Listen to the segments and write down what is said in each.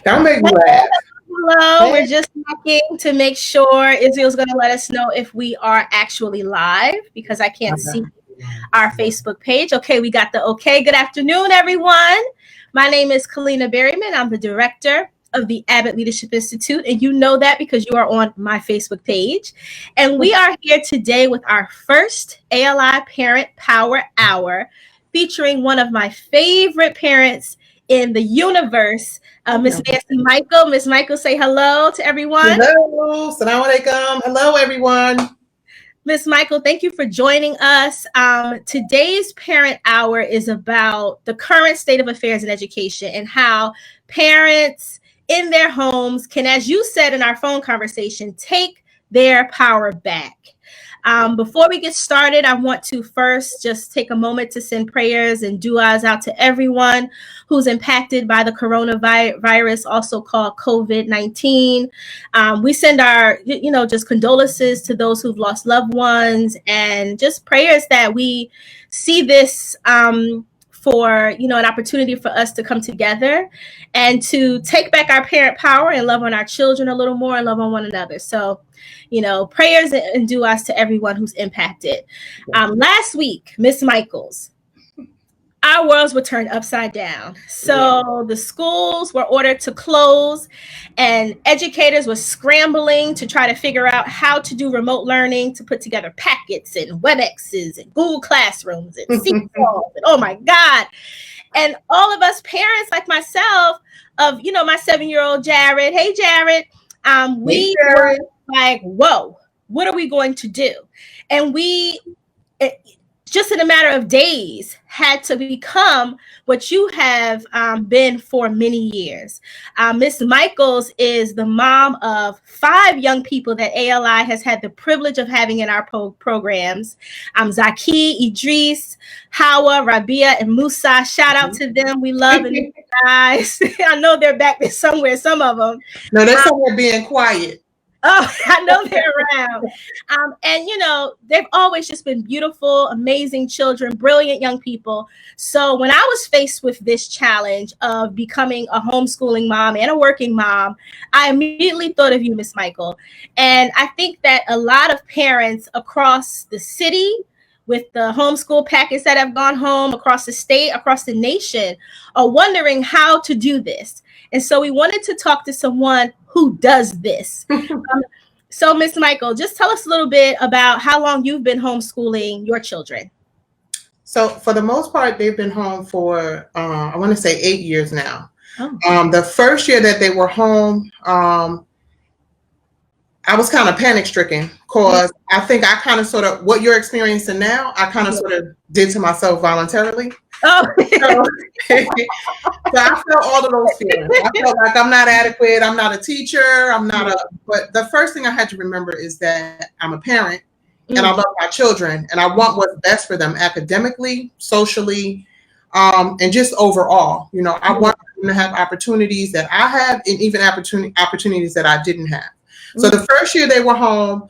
Don't make me laugh. Hello, we're just checking to make sure Israel's going to let us know if we are actually live because I can't see our Facebook page. Okay, we got the okay. Good afternoon, everyone. My name is Kalina Berryman. I'm the director of the Abbott Leadership Institute, and you know that because you are on my Facebook page. And we are here today with our first ALI Parent Power Hour featuring one of my favorite parents in the universe, Miss Nancy Michael. Miss Michael, say hello to everyone. Hello, Assalamu alaikum. Hello, everyone. Miss Michael, thank you for joining us. Today's Parent Hour is about the current state of affairs in education and how parents in their homes can, as you said in our phone conversation, take their power back. Before we get started, I want to first just take a moment to send prayers and du'as out to everyone who's impacted by the coronavirus, also called COVID-19. We send our, just condolences to those who've lost loved ones and just prayers that we see this for, an opportunity for us to come together and to take back our parent power and love on our children a little more and love on one another. So, prayers and du'as to everyone who's impacted. Last week, Miss Michaels, our worlds were turned upside down. So the schools were ordered to close and educators were scrambling to try to figure out how to do remote learning, to put together packets and WebExes and Google Classrooms and SQL and oh my God. And all of us parents like myself of, my 7-year-old Jared, hey Jared, we were like, whoa, what are we going to do? And we, just in a matter of days, had to become what you have been for many years. Miss Michaels is the mom of 5 young people that ALI has had the privilege of having in our programs. Zaki, Idris, Hawa, Rabia, and Musa. Shout out to them. We love them, guys. I know they're back there somewhere, some of them. No, they're somewhere being quiet. Oh, I know they're around. And, they've always just been beautiful, amazing children, brilliant young people. So when I was faced with this challenge of becoming a homeschooling mom and a working mom, I immediately thought of you, Miss Michael. And I think that a lot of parents across the city with the homeschool packets that have gone home across the state, across the nation, are wondering how to do this. And so we wanted to talk to someone who does this. So Miss Michael, just tell us a little bit about how long you've been homeschooling your children. So for the most part, they've been home for, I want to say 8 years now. Oh. The first year that they were home, I was kind of panic stricken because I think I kind of sort of, what you're experiencing now, I kind of sort of did to myself voluntarily. Oh, so I felt all of those feelings. I felt like I'm not adequate. I'm not a teacher. But the first thing I had to remember is that I'm a parent and I love my children and I want what's best for them academically, socially, and just overall. I want them to have opportunities that I have and even opportunities that I didn't have. So the first year they were home,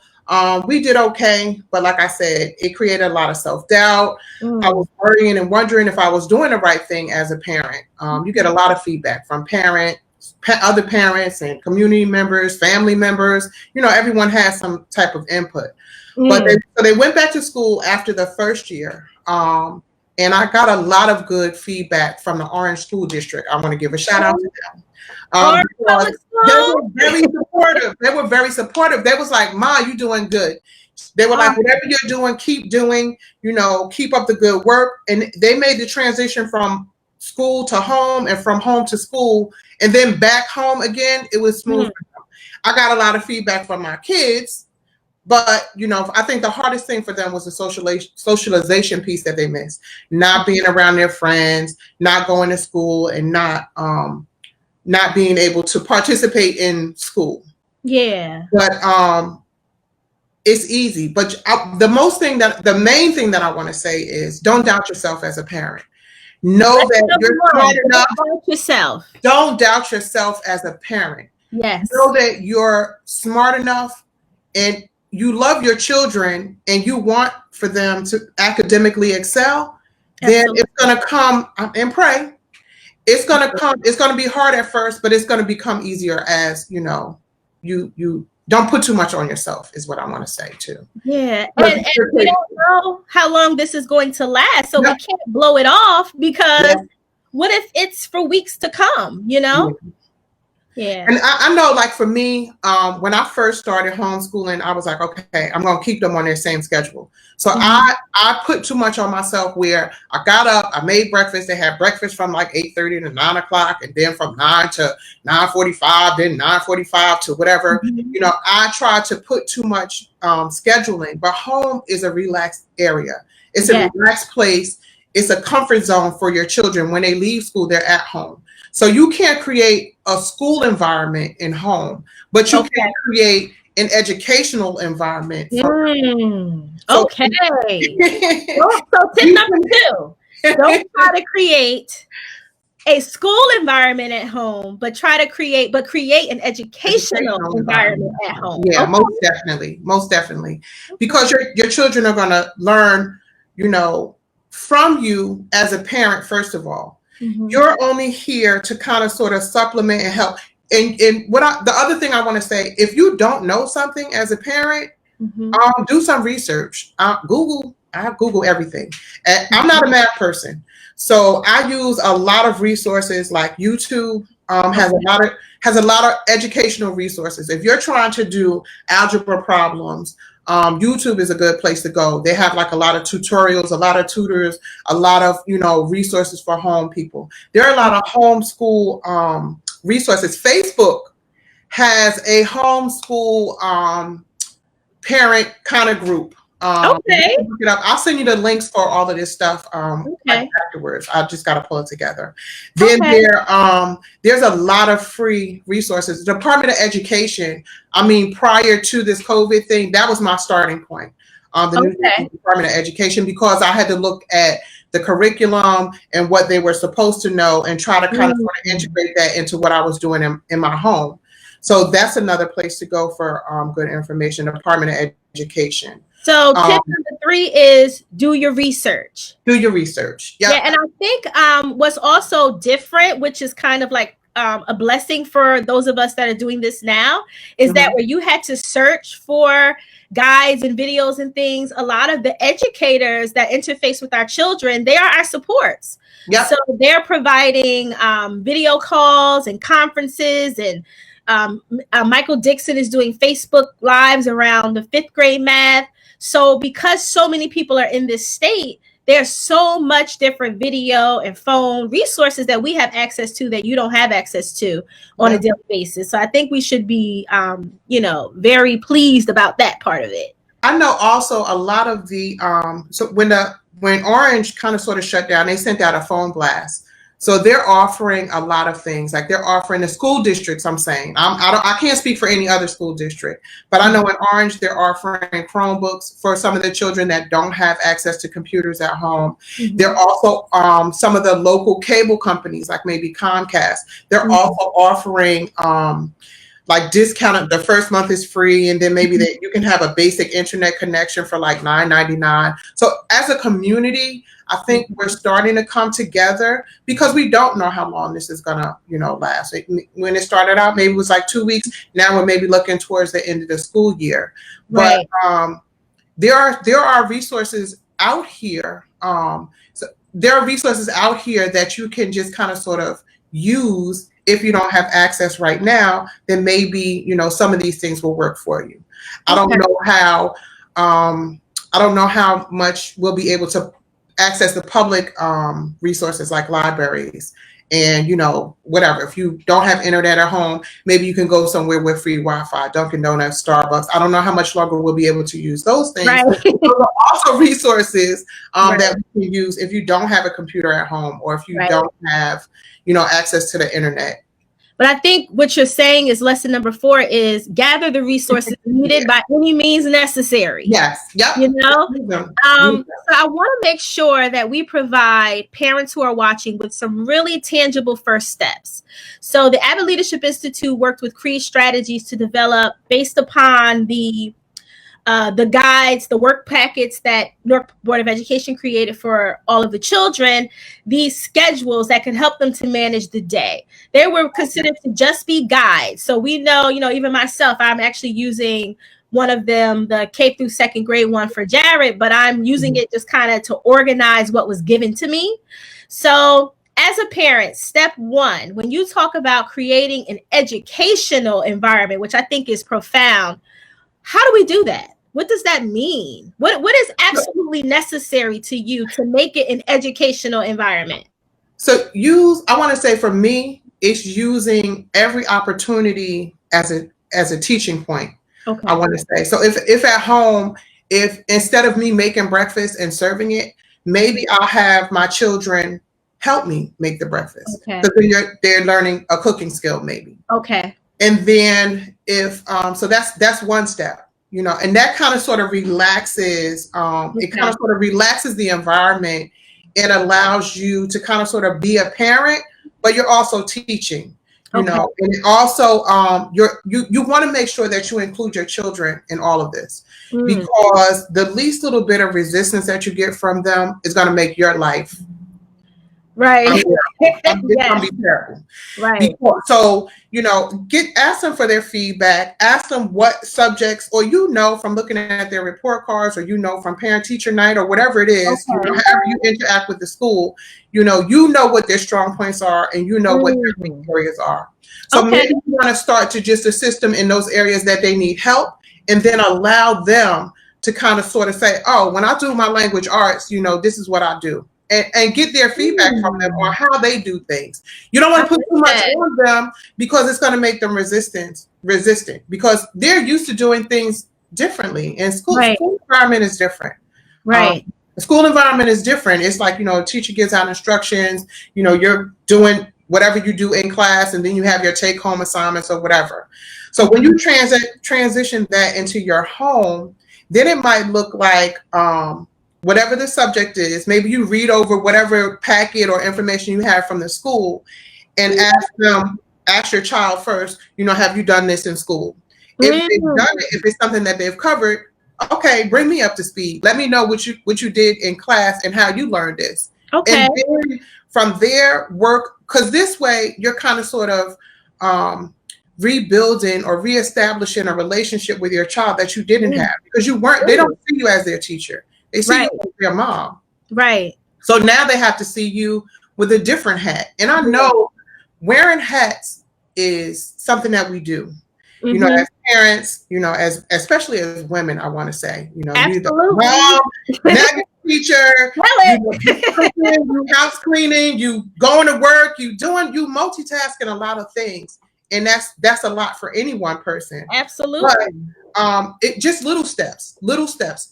we did okay, but like I said, it created a lot of self-doubt. I was worrying and wondering if I was doing the right thing as a parent. You get a lot of feedback from other parents and community members, family members. Everyone has some type of input. But they went back to school after the first year, and I got a lot of good feedback from the Orange School District. I want to give a shout out to them. They were very supportive. They was like, Ma, you doing good. They were like, whatever you're doing, keep doing, keep up the good work. And they made the transition from school to home and from home to school and then back home again. It was smooth. I got a lot of feedback from my kids, but, I think the hardest thing for them was the socialization piece that they missed. Not being around their friends, not going to school, and not being able to participate in school. Yeah. But it's easy. But the main thing that I want to say is don't doubt yourself as a parent. Know that you're smart enough. Don't doubt yourself as a parent. Yes. Know that you're smart enough and you love your children and you want for them to academically excel. Absolutely. Then it's going to come and pray. it's going to be hard at first, but it's going to become easier as, you don't put too much on yourself is what I want to say too. Yeah. And we don't know how long this is going to last. So we can't blow it off because what if it's for weeks to come, Yeah. And I know, like for me, when I first started homeschooling, I was like, okay, I'm going to keep them on their same schedule. So I put too much on myself where I got up, I made breakfast. They had breakfast from like 8:30 to 9 o'clock, and then from 9 to 9:45, then 9:45 to whatever. I tried to put too much scheduling, but home is a relaxed area. It's a relaxed place. It's a comfort zone for your children. When they leave school, they're at home. So you can't create a school environment in home, but you can create an educational environment. So tip number 2, don't try to create a school environment at home, but create an educational environment at home. Yeah, most definitely. Because your children are going to learn, from you as a parent, first of all. You're only here to kind of sort of supplement and help. And the other thing I want to say, if you don't know something as a parent, do some research. I Google everything. And I'm not a math person, so I use a lot of resources. Like YouTube has a lot of educational resources. If you're trying to do algebra problems, YouTube is a good place to go. They have like a lot of tutorials, a lot of tutors, a lot of, resources for home people. There are a lot of homeschool resources. Facebook has a homeschool parent kind of group. Okay. Look it up. I'll send you the links for all of this stuff afterwards. I just got to pull it together. Then there's a lot of free resources. The Department of Education, prior to this COVID thing, that was my starting point. The new Department of Education, because I had to look at the curriculum and what they were supposed to know and try to kind of sort of integrate that into what I was doing in my home. So that's another place to go for good information, Department of Education. So tip number 3 is do your research. Do your research. Yep. Yeah. And I think what's also different, which is kind of like a blessing for those of us that are doing this now, is that where you had to search for guides and videos and things, a lot of the educators that interface with our children, they are our supports. Yep. So they're providing video calls and conferences, and Michael Dixon is doing Facebook Lives around the 5th grade math. So because so many people are in this state, there's so much different video and phone resources that we have access to that you don't have access to on a daily basis. So I think we should be, very pleased about that part of it. I know also a lot of the, so when Orange kind of sort of shut down, they sent out a phone blast. So they're offering a lot of things. Like they're offering the school districts. I'm saying I can't speak for any other school district, but I know in Orange they're offering Chromebooks for some of the children that don't have access to computers at home. They're also some of the local cable companies, like maybe Comcast. They're also offering like discounted. The first month is free, and then maybe you can have a basic internet connection for like $9.99. So as a community, I think we're starting to come together because we don't know how long this is gonna, last. When it started out, maybe it was like 2 weeks. Now we're maybe looking towards the end of the school year. Right. But there are resources out here. So there are resources out here that you can just kind of sort of use. If you don't have access right now, then maybe, some of these things will work for you. I don't know how much we'll be able to access the public resources like libraries and, whatever. If you don't have internet at home, maybe you can go somewhere with free Wi-Fi, Dunkin' Donuts, Starbucks. I don't know how much longer we'll be able to use those things. Right. There are also resources that we can use if you don't have a computer at home or if you don't have, access to the internet. But I think what you're saying is lesson number 4 is gather the resources needed by any means necessary. Yes. Yep. So I want to make sure that we provide parents who are watching with some really tangible first steps. So the Avid Leadership Institute worked with Creed Strategies to develop, based upon the the guides, the work packets that Newark Board of Education created for all of the children, these schedules that can help them to manage the day. They were considered to just be guides. So we know, even myself, I'm actually using one of them, the K through second grade one for Jared, but I'm using it just kind of to organize what was given to me. So as a parent, step one, when you talk about creating an educational environment, which I think is profound, how do we do that? What does that mean? What is absolutely necessary to you to make it an educational environment? So I want to say for me, it's using every opportunity as a teaching point. Okay. I want to say, so if at home, if instead of me making breakfast and serving it, maybe I'll have my children help me make the breakfast. Okay. Because they're learning a cooking skill maybe. Okay. And then so that's one step, and that kind of sort of relaxes, it kind of sort of relaxes the environment. It allows you to kind of sort of be a parent, but you're also teaching, and it also, you want to make sure that you include your children in all of this, because the least little bit of resistance that you get from them is going to make your life right. It's going to be terrible. Right. So, ask them for their feedback, ask them what subjects, or from looking at their report cards, or from parent teacher night or whatever it is, however you interact with the school, you know what their strong points are, and what their weak areas are. So maybe you want to start to just assist them in those areas that they need help, and then allow them to kind of sort of say, oh, when I do my language arts, this is what I do. And get their feedback from them on how they do things. You don't want to put too much on them, because it's going to make them resistant, because they're used to doing things differently. And school environment is different. Right. The school environment is different. It's like, a teacher gives out instructions, you're doing whatever you do in class, and then you have your take home assignments or whatever. So when you transition that into your home, then it might look like, whatever the subject is, maybe you read over whatever packet or information you have from the school, and ask your child first, have you done this in school? If they've done it, if it's something that they've covered, okay, bring me up to speed. Let me know what you did in class and how you learned this. Okay. And then from there, work, because this way you're kind of sort of rebuilding or reestablishing a relationship with your child that you didn't have, because they don't see you as their teacher. They see you as their mom. Right. So now they have to see you with a different hat. And I know wearing hats is something that we do. As parents, especially as women, I want to say, you're the mom, now you're a teacher, you house cleaning, you going to work, you multitasking a lot of things. And that's a lot for any one person. Absolutely. But it just little steps.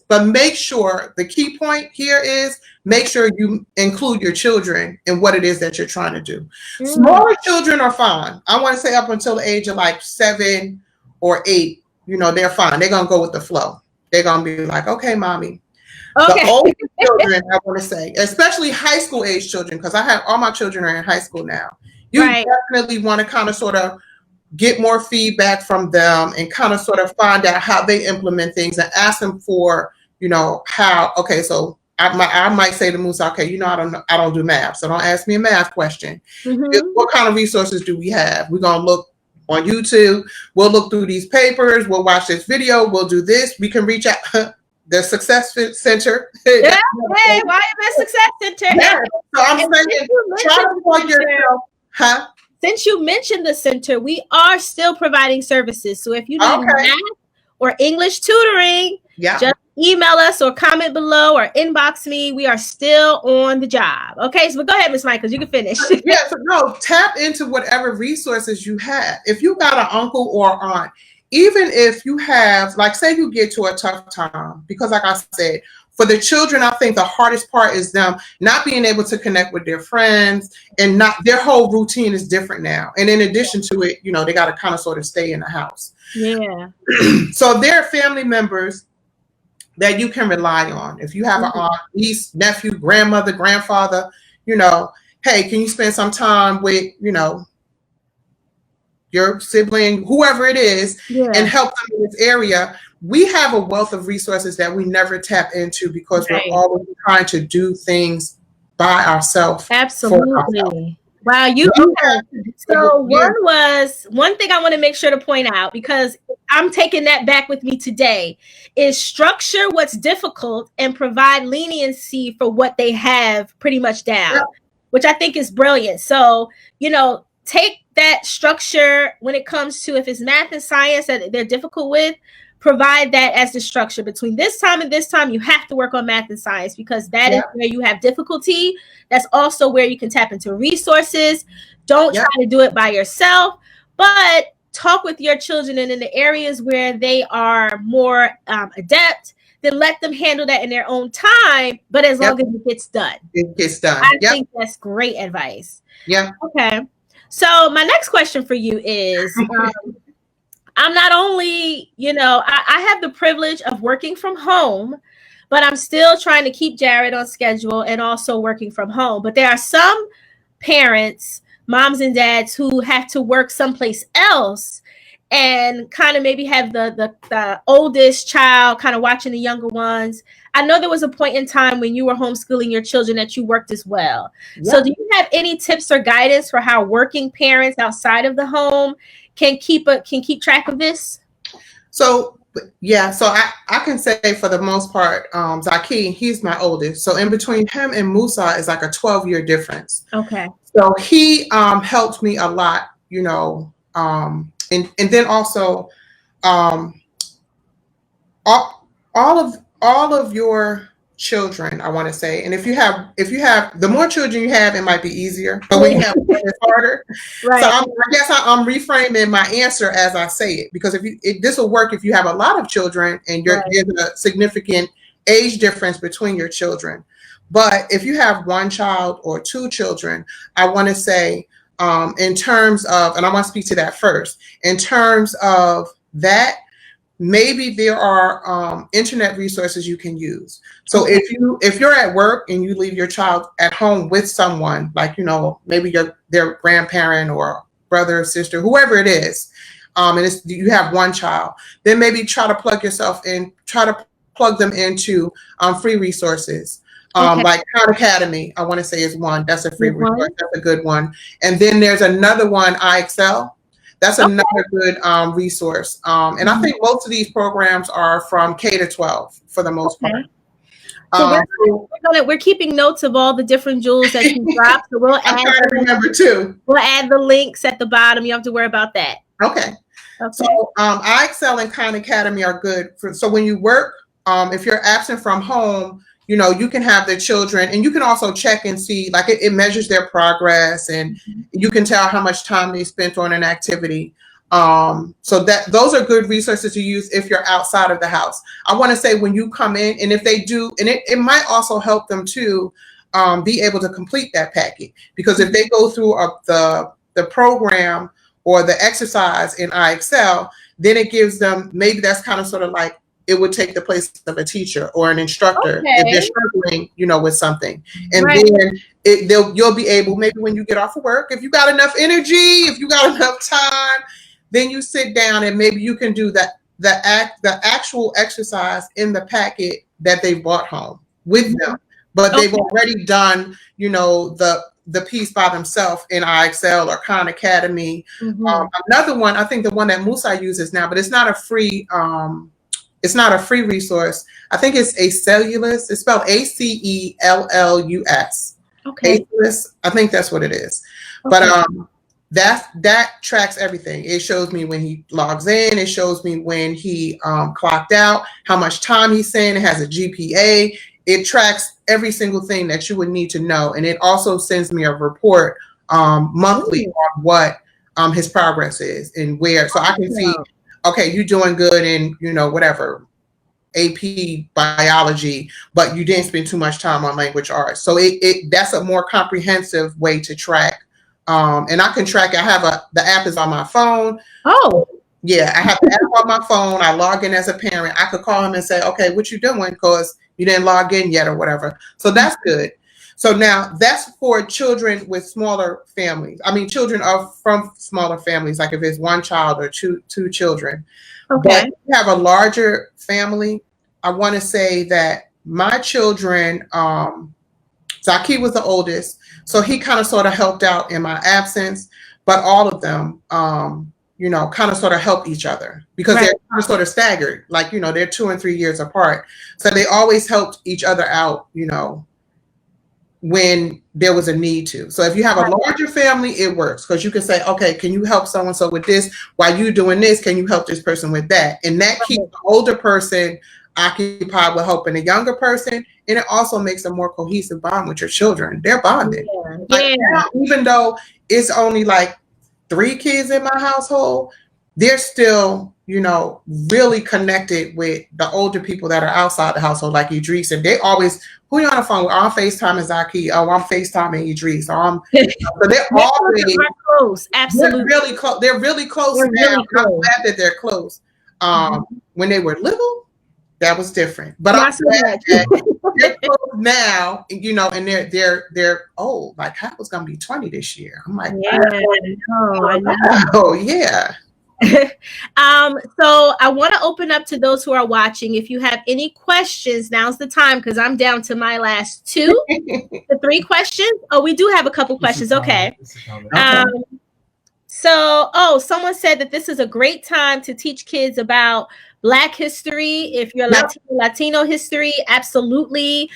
But make sure the key point here is make sure you include your children in what it is that you're trying to do. Smaller children are fine. I want to say up until the age of like 7 or 8, they're fine. They're gonna go with the flow. They're gonna be like, okay, mommy. Okay. The older children, I want to say, especially high school age children, because I have all my children are in high school now. You definitely want to kind of sort of get more feedback from them and kind of sort of find out how they implement things, and ask them for, how, okay, so I might say to Musa, okay, I don't do math, so don't ask me a math question. What kind of resources do we have? We're going to look on YouTube. We'll look through these papers. We'll watch this video. We'll do this. We can reach out. The Success Center. Yeah, hey, why the Success Center? Yeah. So I'm saying, try to plug yourself, Since you mentioned the center, we are still providing services. So if you need math or English tutoring, just email us or comment below or inbox me. We are still on the job. Okay, so go ahead, Ms. Michaels, you can finish. Tap into whatever resources you have. If you got an uncle or aunt, even if you have, like, say you get to a tough time, because like I said, for the children, I think the hardest part is them not being able to connect with their friends, and their whole routine is different now. And in addition to it, they got to kind of sort of stay in the house. Yeah. So there are family members that you can rely on. If you have an aunt, niece, nephew, grandmother, grandfather, hey, can you spend some time with, your sibling, whoever it is, and help them in this area, we have a wealth of resources that we never tap into because we're always trying to do things by ourselves. Absolutely. Wow, so one thing I want to make sure to point out, because I'm taking that back with me today, is structure what's difficult and provide leniency for what they have pretty much down, which I think is brilliant. So, take that structure when it comes to, if it's math and science that they're difficult with, provide that as the structure. Between this time and this time, you have to work on math and science because that is where you have difficulty. That's also where you can tap into resources. Don't try to do it by yourself, but talk with your children, and in the areas where they are more adept, then let them handle that in their own time, but as long as it gets done. It gets done. I think that's great advice. Yeah. Okay. So my next question for you is, I'm not only, I have the privilege of working from home, but I'm still trying to keep Jared on schedule and also working from home. But there are some parents, moms and dads, who have to work someplace else and kind of maybe have the oldest child kind of watching the younger ones. I know there was a point in time when you were homeschooling your children that you worked as well. Yeah. So do you have any tips or guidance for how working parents outside of the home can keep track of this? So I can say for the most part, Zaki, he's my oldest. So in between him and Musa is like a 12-year difference. Okay. So he helped me a lot, and then also all of your children, I want to say, and if you have the more children you have, it might be easier, but when you have one, it's harder. Right. So I guess I'm reframing my answer as I say it, because this will work if you have a lot of children and there's a significant age difference between your children. But if you have one child or two children, I want to say in terms of, and I want to speak to that first, in terms of that, maybe there are internet resources you can use. So if you're at work and you leave your child at home with someone, like, maybe their grandparent or brother or sister, whoever it is, and you have one child, then maybe try to plug them into free resources. Like Khan Academy, I want to say is one. That's a free resource. That's a good one. And then there's another one, IXL. That's another good resource. And I think most of these programs are from K to 12 for the most part. So we're keeping notes of all the different jewels that you dropped. So we'll remember too. We'll add the links at the bottom. You don't have to worry about that. Okay. So IXL and Khan Academy are good so when you work, if you're absent from home, you can have the children, and you can also check and see, like it measures their progress, and you can tell how much time they spent on an activity. So those are good resources to use if you're outside of the house. I want to say when you come in, and if they do, and it might also help them to be able to complete that packet, because if they go through the program or the exercise in IXL, then it gives them, maybe that's kind of sort of like, it would take the place of a teacher or an instructor if they're struggling, with something. And then you'll be able, maybe when you get off of work, if you got enough energy, if you got enough time, then you sit down and maybe you can do the actual exercise in the packet that they brought home with them. But they've already done, the piece by themselves in IXL or Khan Academy. Another one, I think the one that Musa uses now, but it's not a free resource. I think it's Acellus. It's spelled ACELLUS. Okay. Acellus. I think that's what it is. Okay. But that tracks everything. It shows me when he logs in. It shows me when he clocked out, how much time he's in. It has a GPA. It tracks every single thing that you would need to know. And it also sends me a report monthly on what his progress is and where. So I can see, okay, you're doing good in, whatever, AP biology, but you didn't spend too much time on language arts. So that's a more comprehensive way to track. And I can track, the app is on my phone. Oh. Yeah, I have the app on my phone. I log in as a parent. I could call him and say, okay, what you doing? Because you didn't log in yet or whatever. So that's good. So now that's for children with smaller families. I mean, children are from smaller families, like if it's one child or two children. Okay. But if you have a larger family, I want to say that my children, Zaki was the oldest, so he kind of sort of helped out in my absence, but all of them, kind of sort of help each other because they're kind of sort of staggered, like, they're 2 and 3 years apart. So they always helped each other out, when there was a need to. So if you have a larger family, it works because you can say, okay, can you help so-and-so with this? While you doing this, can you help this person with that? And that keeps the older person occupied with helping the younger person. And it also makes a more cohesive bond with your children. They're bonded. Now, even though it's only like 3 kids in my household, they're still, really connected with the older people that are outside the household, like Idris. And they always, who you on the phone with? I'm FaceTiming Zaki. Oh, I'm FaceTiming Idris. So they're always close. Absolutely. They're really close now. Really close. I'm glad that they're close. When they were little, that was different. But I'm glad that they're close now, and they're old. Like, I was gonna be 20 this year. I'm like, oh yeah. So I want to open up to those who are watching. If you have any questions, now's the time, because I'm down to my last 2 to 3 questions. Oh, we do have a couple questions. Okay. Someone said that this is a great time to teach kids about Black history. If you're Latino history, absolutely.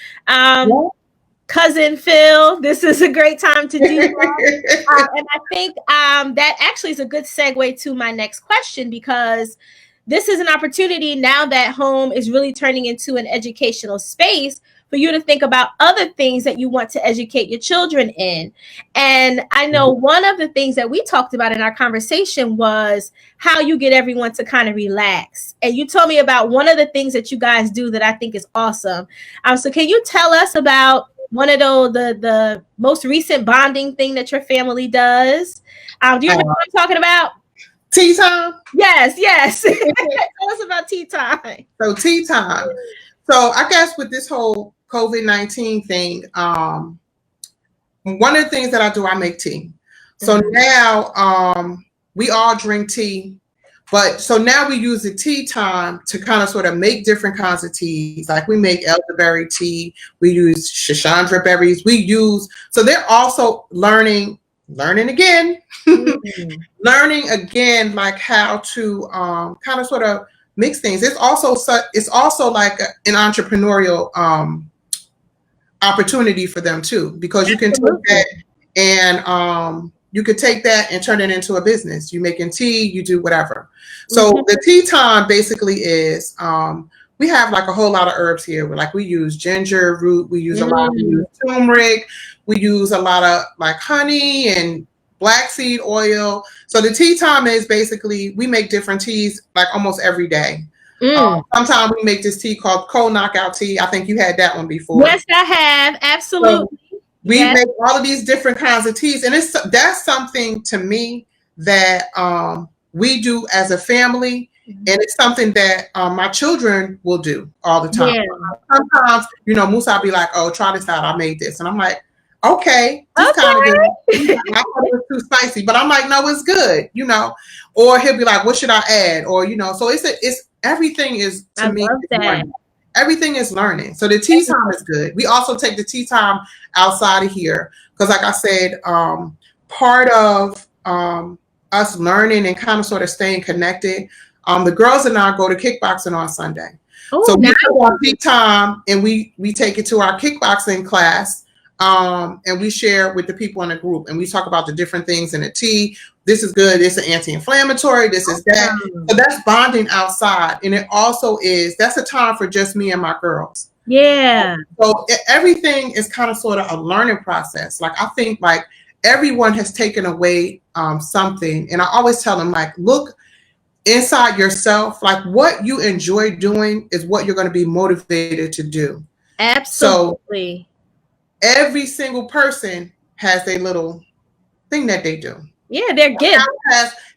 Cousin Phil, this is a great time to do that. And I think that actually is a good segue to my next question, because this is an opportunity now that home is really turning into an educational space for you to think about other things that you want to educate your children in. And I know one of the things that we talked about in our conversation was how you get everyone to kind of relax. And you told me about one of the things that you guys do that I think is awesome. So can you tell us about one of the most recent bonding thing that your family does? Do you know what I'm talking about? Tea time? Yes. Tell us about tea time. So tea time. So I guess with this whole COVID-19 thing, one of the things that I do, I make tea. So now we all drink tea. But so now we use the tea time to kind of sort of make different kinds of teas. Like we make elderberry tea, we use Shashandra berries, so they're also learning again, like how to kind of sort of mix things. It's also like an entrepreneurial opportunity for them too, because you can take that and you could take that and turn it into a business. You making tea, you do whatever. So the tea time basically is, we have like a whole lot of herbs here. We use ginger root, we use a lot of turmeric, we use a lot of like honey and black seed oil. So the tea time is basically, we make different teas like almost every day. Sometimes we make this tea called cold knockout tea. I think you had that one before. Yes, I have. Absolutely. So we make all of these different kinds of teas, and that's something to me that we do as a family, and it's something that my children will do all the time. Sometimes, Musa will be like, "Oh, try this out. I made this," and I'm like, "Okay, this kind of good." I thought it was too spicy, but I'm like, "No, it's good," Or he'll be like, "What should I add?" Or so it's everything is to me. Everything is learning. So the tea time is good. We also take the tea time outside of here because, like I said, part of us learning and kind of sort of staying connected, the girls and I go to kickboxing on Sunday. So we go on tea time and we take it to our kickboxing class, and we share with the people in the group, and we talk about the different things in the tea. This is good. This is anti-inflammatory. This is that. So that's bonding outside. And it also that's a time for just me and my girls. Yeah. So everything is kind of sort of a learning process. Like, I think like everyone has taken away something. And I always tell them, like, look inside yourself. Like, what you enjoy doing is what you're going to be motivated to do. Absolutely. So every single person has their little thing that they do. Yeah, they're good.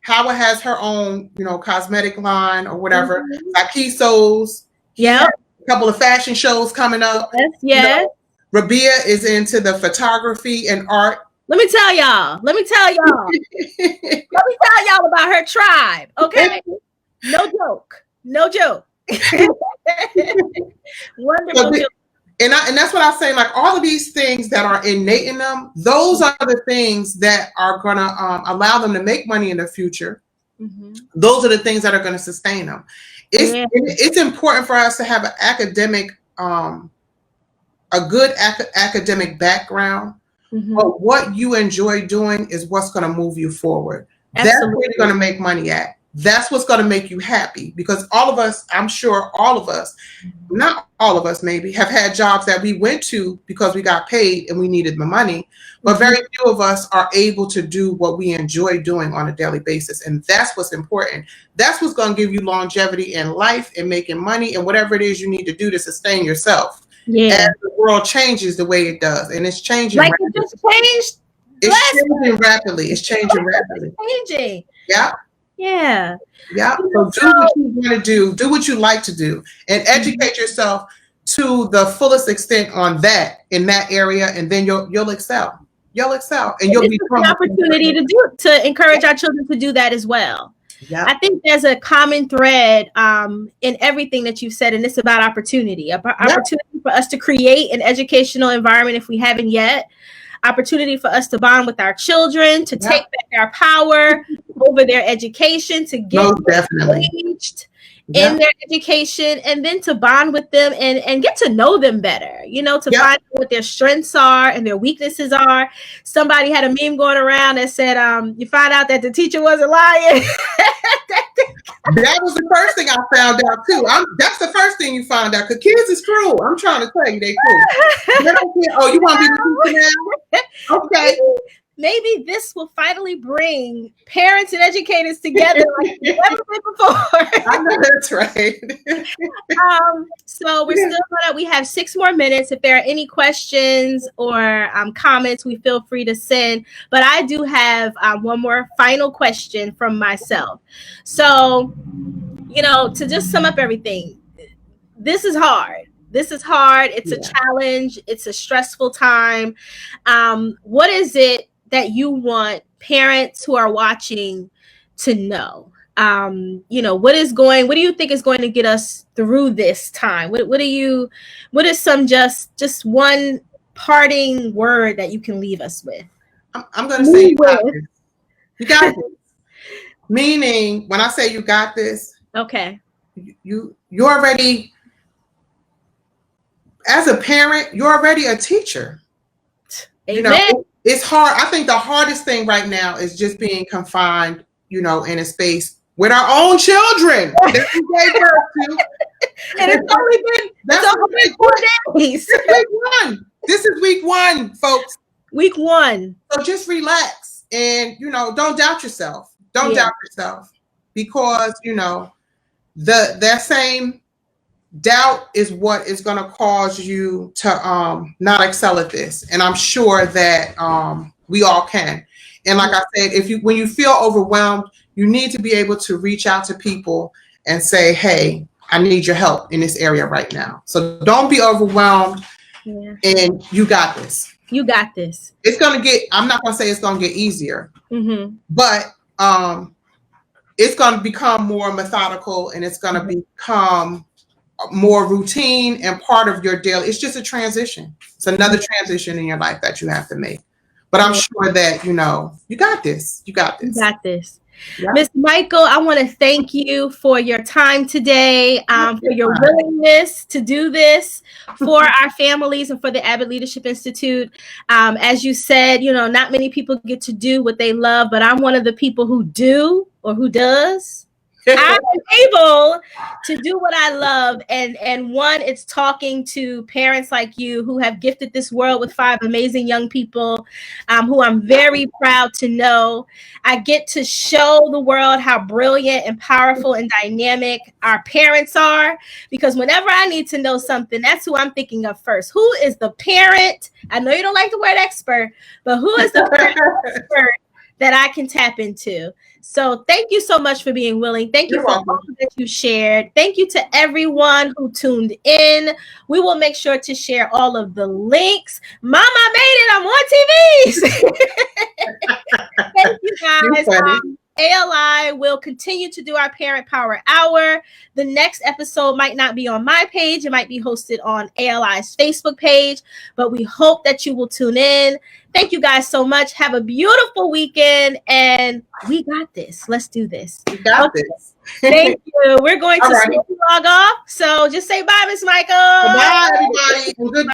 Howard has her own, cosmetic line or whatever. Like he sews. Yeah. A couple of fashion shows coming up. Yes. Rabia is into the photography and art. Let me tell y'all about her tribe. Okay. No joke. Wonderful. So and that's what I'm saying. Like all of these things that are innate in them, those are the things that are going to allow them to make money in the future. Mm-hmm. Those are the things that are going to sustain them. It's important for us to have an academic, a good academic background. Mm-hmm. But what you enjoy doing is what's going to move you forward. Absolutely. That's where you're going to make money at. That's what's going to make you happy, because all of us, I'm sure all of us, not all of us maybe, have had jobs that we went to because we got paid and we needed the money. But very few of us are able to do what we enjoy doing on a daily basis. And that's what's important. That's what's going to give you longevity in life and making money and whatever it is you need to do to sustain yourself. Yeah. As the world changes the way it does. And it's changing. Like rapidly. It just changed. It's changing rapidly. It's changing rapidly. It's changing. Yeah. Yeah. Yeah. So do what you want to do. Do what you like to do, and educate yourself to the fullest extent on that in that area, and then you'll excel. You'll excel, and you'll be an opportunity to encourage our children to do that as well. Yeah. I think there's a common thread in everything that you've said, and it's about opportunity. Opportunity for us to create an educational environment if we haven't yet. Opportunity for us to bond with our children, to take back our power over their education, to get engaged in their education, and then to bond with them and get to know them better, to find out what their strengths are and their weaknesses are. Somebody had a meme going around that said, you find out that the teacher wasn't lying. That was the first thing I found out too. That's the first thing you find out, because kids is cruel. I'm trying to tell you, they cruel. Oh, you want to be the teacher now? Okay. Maybe this will finally bring parents and educators together like never before. I know that's right. So we have 6 more minutes. If there are any questions or comments, we feel free to send. But I do have one more final question from myself. So, to just sum up everything, this is hard. It's a challenge. It's a stressful time. What is it that you want parents who are watching to know? What do you think is going to get us through this time? What is some just one parting word that you can leave us with? I'm going to say you got this. You got this. Meaning, when I say you got this, okay, you're already, as a parent, you're already a teacher. Amen. It's hard. I think the hardest thing right now is just being confined, in a space with our own children that we gave birth to. And it's only been 4 days. Week 1. This is week 1, folks. Week 1. So just relax and, don't doubt yourself. Don't doubt yourself, because, that same doubt is what is going to cause you to not excel at this. And I'm sure that we all can. And like I said, when you feel overwhelmed, you need to be able to reach out to people and say, hey, I need your help in this area right now. So don't be overwhelmed. Yeah. And you got this. You got this. It's going to get, I'm not going to say it's going to get easier, but it's going to become more methodical, and it's going to become more routine and part of your daily. It's just a transition. It's another transition in your life that you have to make. But I'm sure that, you got this. You got this. You got this. Yeah. Ms. Michael, I want to thank you for your time today, for your willingness to do this for our families and for the Abbott Leadership Institute. As you said, not many people get to do what they love, but I'm one of the people who do, or who does. I'm able to do what I love. And one, it's talking to parents like you who have gifted this world with 5 amazing young people who I'm very proud to know. I get to show the world how brilliant and powerful and dynamic our parents are, because whenever I need to know something, that's who I'm thinking of first. Who is the parent? I know you don't like the word expert, but who is the parent expert that I can tap into. So thank you so much for being willing. Thank you for all that you shared. Thank you to everyone who tuned in. We will make sure to share all of the links. Mama made it. I'm on TV. Thank you guys. ALI will continue to do our Parent Power Hour. The next episode might not be on my page. It might be hosted on ALI's Facebook page, but we hope that you will tune in. Thank you guys so much. Have a beautiful weekend, and we got this. Let's do this. We got this. Thank you. We're going to log off. So just say bye, Miss Michael. Bye, everybody. Good